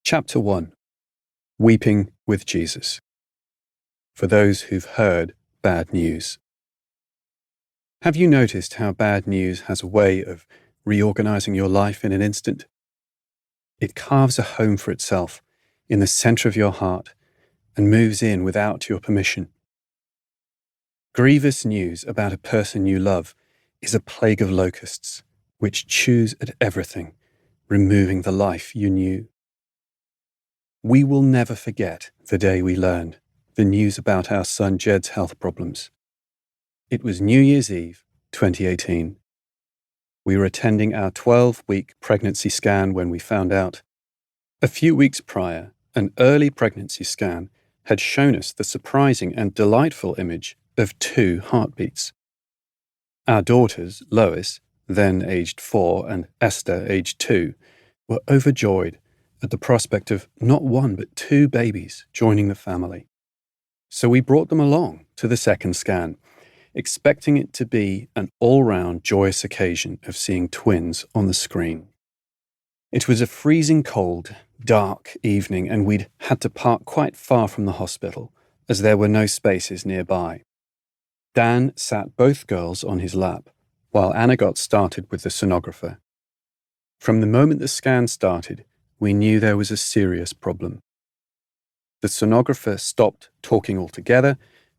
Chapter 1. Weeping with Jesus. For those who've heard bad news. Have you noticed how bad news has a way of reorganizing your life in an instant? It carves a home for itself in the center of your heart and moves in without your permission. Grievous news about a person you love is a plague of locusts, which chews at everything, removing the life you knew. We will never forget the day we learned the news about our son Jed's health problems. It was New Year's Eve, 2018. We were attending our 12-week pregnancy scan when we found out. A few weeks prior, an early pregnancy scan had shown us the surprising and delightful image of 2 heartbeats. Our daughters, Lois, then aged 4, and Esther, aged 2, were overjoyed at the prospect of not 1 but 2 babies joining the family. So we brought them along to the second scan, expecting it to be an all-round joyous occasion of seeing twins on the screen. It was a freezing cold, dark evening, and we'd had to park quite far from the hospital, as there were no spaces nearby. Dan sat both girls on his lap, while Anna got started with the sonographer. From the moment the scan started, we knew there was a serious problem. The sonographer stopped talking altogether,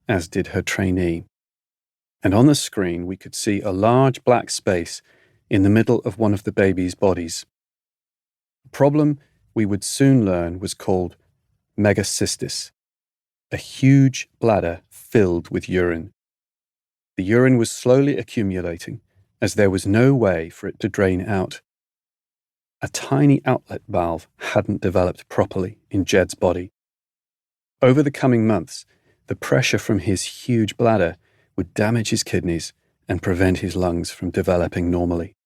as did her trainee. And on the screen we could see a large black space in the middle of one of the baby's bodies. The problem, we would soon learn, was called megacystis, a huge bladder filled with urine. The urine was slowly accumulating, as there was no way for it to drain out. A tiny outlet valve hadn't developed properly in Jed's body. Over the coming months, the pressure from his huge bladder would damage his kidneys and prevent his lungs from developing normally.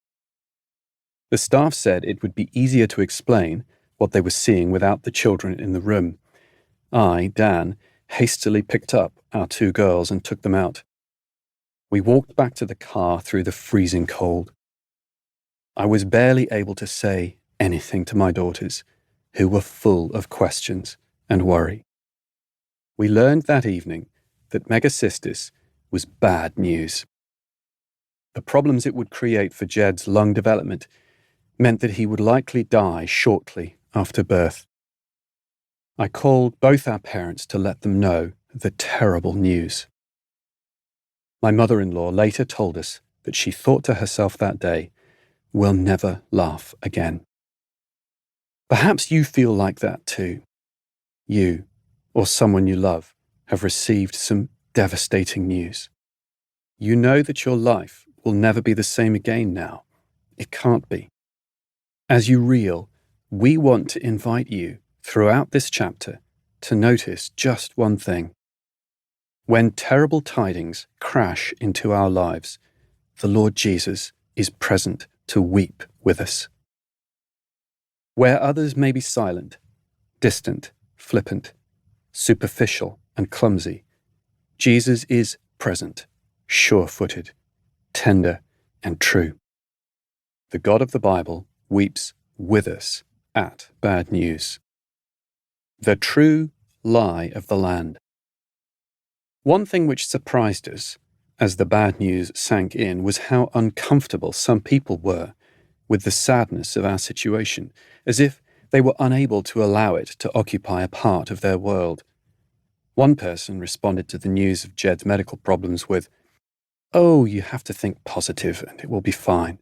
The staff said it would be easier to explain what they were seeing without the children in the room. I, Dan, hastily picked up our 2 girls and took them out. We walked back to the car through the freezing cold. I was barely able to say anything to my daughters, who were full of questions and worry. We learned that evening that megacystis was bad news. The problems it would create for Jed's lung development meant that he would likely die shortly after birth. I called both our parents to let them know the terrible news. My mother-in-law later told us that she thought to herself that day, "We'll never laugh again." Perhaps you feel like that too. You, or someone you love, have received some devastating news. You know that your life will never be the same again now. It can't be. As you reel, we want to invite you, throughout this chapter, to notice just one thing. When terrible tidings crash into our lives, the Lord Jesus is present to weep with us. Where others may be silent, distant, flippant, superficial, and clumsy, Jesus is present, sure-footed, tender, and true. The God of the Bible weeps with us at bad news. The true lie of the land. One thing which surprised us as the bad news sank in was how uncomfortable some people were with the sadness of our situation, as if they were unable to allow it to occupy a part of their world. One person responded to the news of Jed's medical problems with, "Oh, you have to think positive and it will be fine."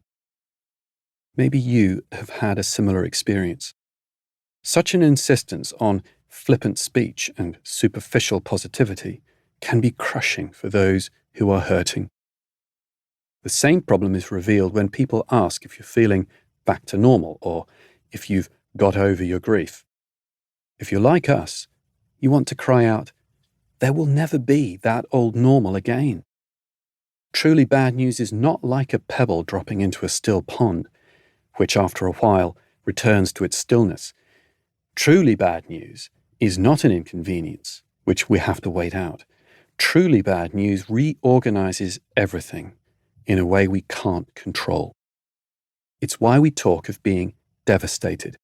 Maybe you have had a similar experience. Such an insistence on flippant speech and superficial positivity can be crushing for those who are hurting. The same problem is revealed when people ask if you're feeling back to normal or if you've got over your grief. If you're like us, you want to cry out, "There will never be that old normal again." Truly bad news is not like a pebble dropping into a still pond, which after a while returns to its stillness. Truly bad news is not an inconvenience, which we have to wait out. Truly bad news reorganizes everything in a way we can't control. It's why we talk of being devastated